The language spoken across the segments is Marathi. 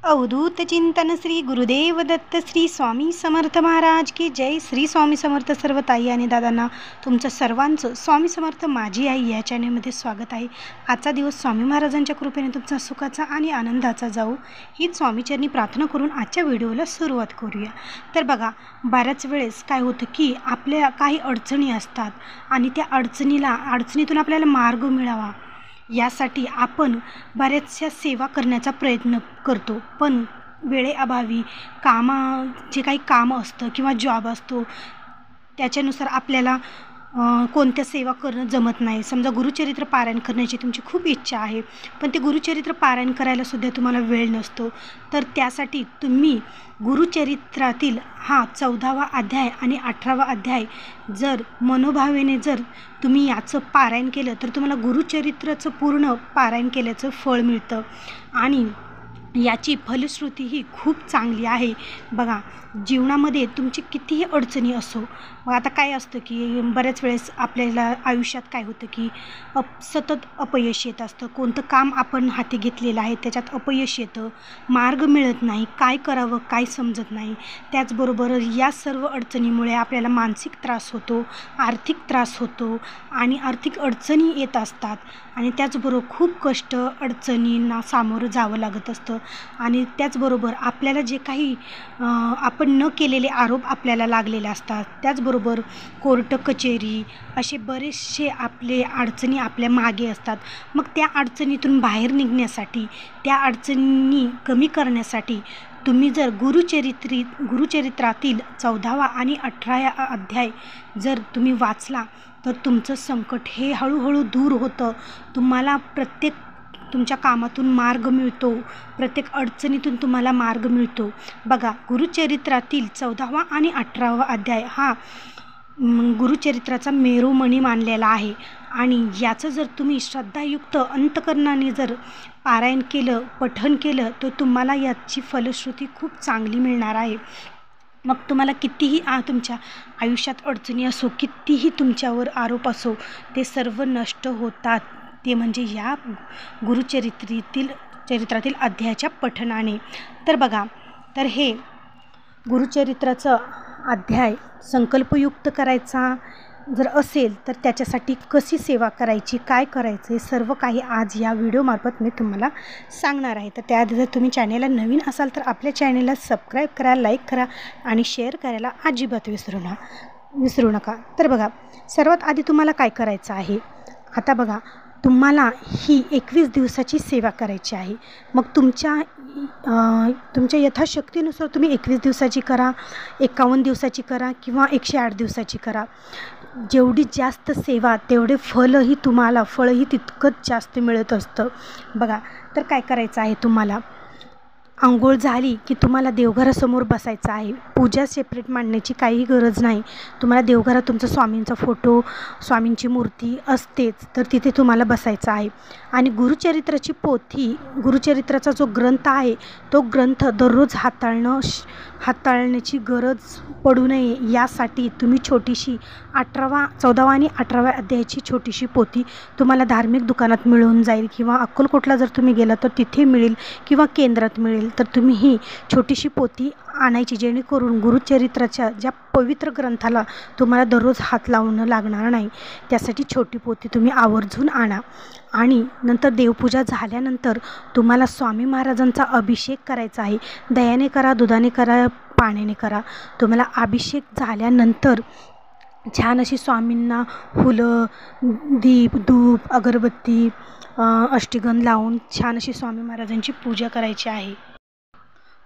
अवधूत चिंतन श्री गुरुदेव दत्त श्री स्वामी समर्थ महाराज की जय. श्री स्वामी समर्थ. सर्व ताई आणि दादांना तुमचं सर्वांचं स्वामी समर्थ माझी आई या चॅनलमध्ये स्वागत आहे. आजचा दिवस स्वामी महाराजांच्या कृपेने तुमचा सुखाचा आणि आनंदाचा जाऊ हीच स्वामीचरणी प्रार्थना करून आजच्या व्हिडिओला सुरुवात करूया. तर बघा, बऱ्याच वेळेस काय होतं की आपल्या काही अडचणी असतात आणि त्या अडचणीतून आपल्याला मार्ग मिळावा यासाठी आपण बऱ्याचशा सेवा करण्याचा प्रयत्न करतो, पण वेळेअभावी जे काही कामं असतं किंवा जॉब असतो त्याच्यानुसार आपल्याला कोणत्या सेवा करणं जमत नाही. समजा गुरुचरित्र पारायण करण्याची तुमची खूप इच्छा आहे, पण ते गुरुचरित्र पारायण करायलासुद्धा तुम्हाला वेळ नसतो. तर त्यासाठी तुम्ही गुरुचरित्रातील हा 14वा अध्याय आणि 18वा अध्याय जर मनोभावेने जर तुम्ही याचं पारायण केलं तर तुम्हाला गुरुचरित्राचं पूर्ण पारायण केल्याचं फळ मिळतं आणि याची फलश्रुतीही खूप चांगली आहे. बघा, जीवनामध्ये तुमची कितीही अडचणी असो, मग आता काय असतं की बऱ्याच वेळेस आपल्याला आयुष्यात काय होतं की सतत अपयश येत असतं. कोणतं काम आपण हाती घेतलेलं आहे त्याच्यात अपयश येतं, मार्ग मिळत नाही, काय करावं काय समजत नाही. त्याचबरोबर या सर्व अडचणीमुळे आपल्याला मानसिक त्रास होतो, आर्थिक त्रास होतो आणि आर्थिक अडचणी येत असतात आणि त्याचबरोबर खूप कष्ट अडचणींना सामोरं जावं लागत असतं. आणि त्याचबरोबर आपल्याला जे काही आपण न केलेले आरोप आपल्याला लागलेले असतात. त्याचबरोबर कोर्ट कचेरी असे बरेचसे आपले अडचणी आपल्या मागे असतात. मग त्या अडचणीतून बाहेर निघण्यासाठी, त्या अडचणी कमी करण्यासाठी तुम्ही जर गुरुचरित्रातील 14वा आणि 18वा अध्याय जर तुम्ही वाचला तर तुमचं संकट हे हळूहळू दूर होतं. तुम्हाला तुमच्या कामातून मार्ग मिळतो, प्रत्येक अडचणीतून तुम्हाला मार्ग मिळतो. बघा, गुरुचरित्रातील 14वा आणि 18वा अध्याय हा गुरुचरित्राचा मेरुमणी मानलेला आहे आणि याचं जर तुम्ही श्रद्धायुक्त अंतकरणाने जर पारायण केलं, पठण केलं तर तुम्हाला याची फलश्रुती खूप चांगली मिळणार आहे. मग तुम्हाला कितीही तुमच्या आयुष्यात अडचणी असो, कितीही तुमच्यावर आरोप असो, ते सर्व नष्ट होतात. ते म्हणजे या गुरुचरित्रातील अध्यायाच्या पठणाने. तर बघा, तर हे गुरुचरित्राचं अध्याय संकल्पयुक्त करायचा जर असेल तर त्याच्यासाठी कशी सेवा करायची, काय करायचं, हे सर्व काही आज या व्हिडिओमार्फत मी तुम्हाला सांगणार आहे. तर त्याआधी जर तुम्ही चॅनेलला नवीन असाल तर आपल्या चॅनेलला सबस्क्राईब करा, लाईक करा आणि शेअर करायला अजिबात विसरू नका. तर बघा, सर्वात आधी तुम्हाला काय करायचं आहे. आता बघा, तुम्हाला ही 21 दिवसाची सेवा करायची आहे. मग तुमच्या यथाशक्तीनुसार तुम्ही 21 दिवसाची करा, 51 दिवसाची करा किंवा 108 दिवसाची करा. जेवढी जास्त सेवा तेवढे फळही तितकंच जास्त मिळत असतं. बघा, तर काय करायचं आहे, तुम्हाला अंघोळ झाली की तुम्हाला देवघरासमोर बसायचं आहे. पूजा सेपरेट मांडण्याची काही गरज नाही. तुम्हाला देवघरात तुमचा स्वामींचा फोटो, स्वामींची मूर्ती असतेच, तर तिथे तुम्हाला बसायचं आहे. आणि गुरुचरित्राचा जो ग्रंथ आहे तो ग्रंथ दररोज हाताळण्याची गरज पडू नये यासाठी तुम्ही छोटीशी 14वा आणि 18व्या अध्यायाची छोटीशी पोथी तुम्हाला धार्मिक दुकानात मिळून जाईल किंवा अक्कलकोटला जर तुम्ही गेला तर तिथे मिळेल किंवा केंद्रात मिळेल. तर तुम्ही ही छोटीशी पोथी आणायची, जेणेकरून गुरुचरित्राच्या ज्या पवित्र ग्रंथाला तुम्हाला दररोज हात लावणं लागणार नाही. त्यासाठी छोटी पोथी तुम्ही आवर्जून आणा. आणि नंतर देवपूजा झाल्यानंतर तुम्हाला स्वामी महाराजांचा अभिषेक करायचा आहे. दह्याने करा, दुधाने करा, पाण्याने करा. तुम्हाला अभिषेक झाल्यानंतर छान अशी स्वामींना फुलं, दीप, धूप, अगरबत्ती, अष्टगंध लावून छान अशी स्वामी महाराजांची पूजा करायची आहे.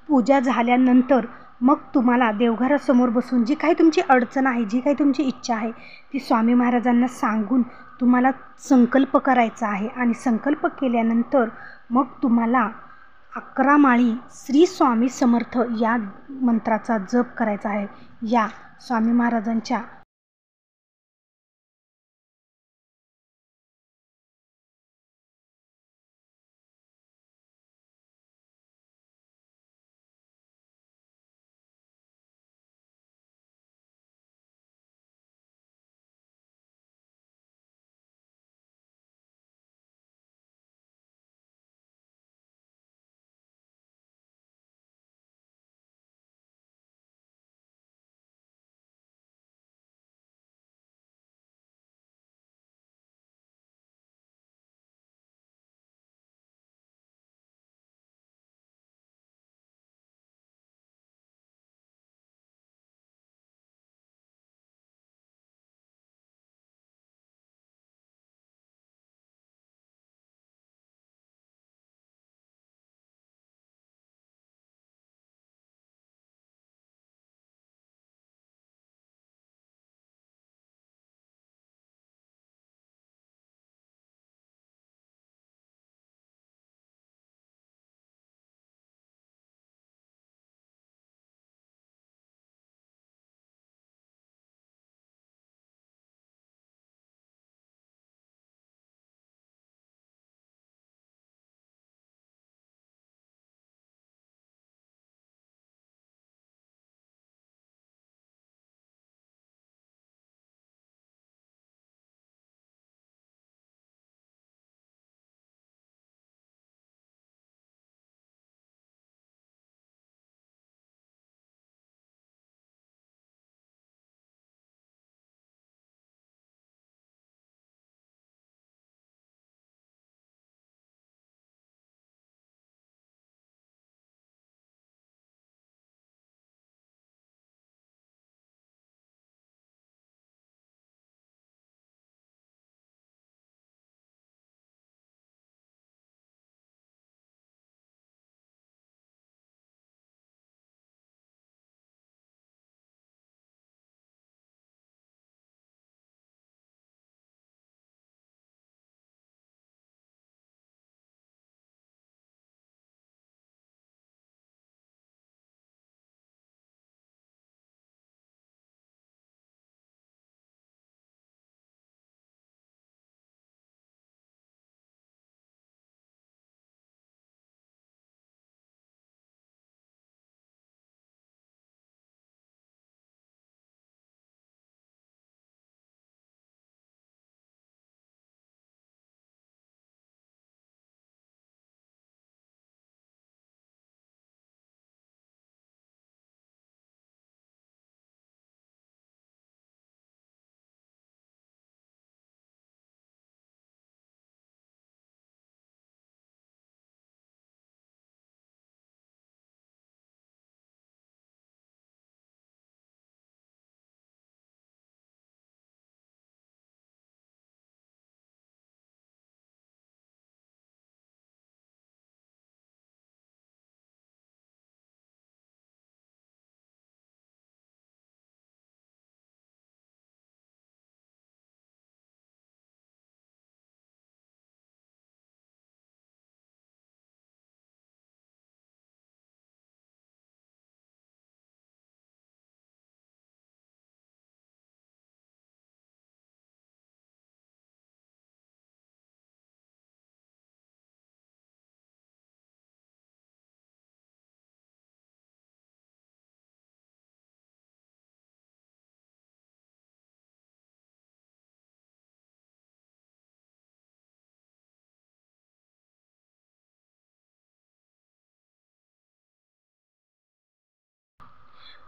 पूजा झाल्यानंतर मग तुम्हाला देवघरासमोर बसून जी काही तुमची अडचण आहे, जी काही तुमची इच्छा आहे ती स्वामी महाराजांना सांगून तुम्हाला संकल्प करायचा आहे. आणि संकल्प केल्यानंतर मग तुम्हाला 11 माळी श्री स्वामी समर्थ या मंत्राचा जप करायचा आहे. या स्वामी महाराजांच्या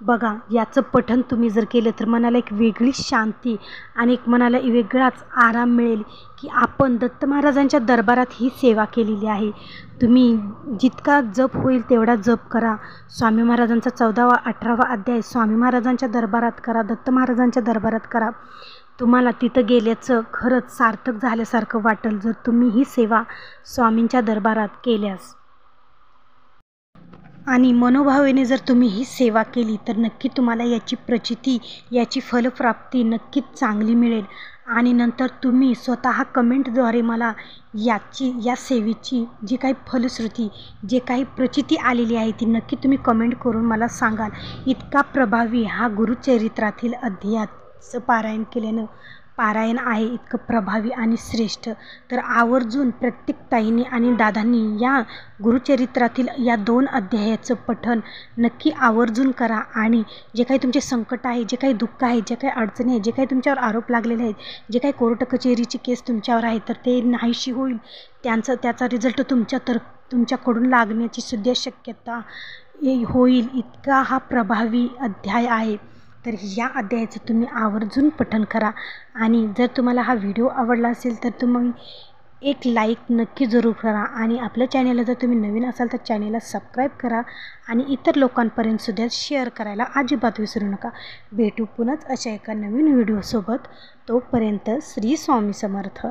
बघा, याचं पठण तुम्ही जर केलं तर मनाला एक वेगळी शांती आणि एक मनाला वेगळाच आराम मिळेल की आपण दत्त महाराजांच्या दरबारात ही सेवा केलेली आहे. तुम्ही जितका जप होईल तेवढा जप करा. स्वामी महाराजांचा 14वा 18वा अध्याय स्वामी महाराजांच्या दरबारात करा, दत्त महाराजांच्या दरबारात करा. तुम्हाला तिथं गेल्याचं खरंच सार्थक झाल्यासारखं वाटेल जर तुम्ही ही सेवा स्वामींच्या दरबारात केल्यास. आणि मनोभावेने जर तुम्ही ही सेवा केली तर नक्की तुम्हाला याची प्रचिती, याची फलप्राप्ती नक्कीच चांगली मिळेल. आणि नंतर तुम्ही स्वतः कमेंटद्वारे मला या सेवेची जी काही फलश्रुती, जे काही प्रचिती आलेली आहे ती नक्की तुम्ही कमेंट करून मला सांगाल. इतका प्रभावी हा गुरुचरित्रातील अध्यायाचं पारायण आहे, इतकं प्रभावी आणि श्रेष्ठ. तर आवर्जून प्रत्येक ताईंनी आणि दादांनी या गुरुचरित्रातील या 2 अध्यायाचं पठण नक्की आवर्जून करा. आणि जे काही तुमचे संकट आहे, जे काही दुःख आहे, जे काही अडचणी आहेत, जे काही तुमच्यावर आरोप लागलेले आहेत, जे काही कोर्ट कचेरीची केस तुमच्यावर आहे तर ते नाहीशी होईल. त्याचा रिझल्ट तुमच्याकडून लागण्याची सुद्धा शक्यता होईल. इतका हा प्रभावी अध्याय आहे. तर या अध्यायाचं तुम्ही आवर्जून पठण करा. आणि जर तुम्हाला हा व्हिडिओ आवडला असेल तर तुम्ही एक लाईक नक्की जरूर करा. आणि आपल्या चॅनलला जर तुम्ही नवीन असाल तर चॅनलला सबस्क्राईब करा आणि इतर लोकांपर्यंतसुद्धा शेअर करायला अजिबात विसरू नका. भेटू पुन्हाच अशा एका नवीन व्हिडिओसोबत. तोपर्यंत श्री स्वामी समर्थ.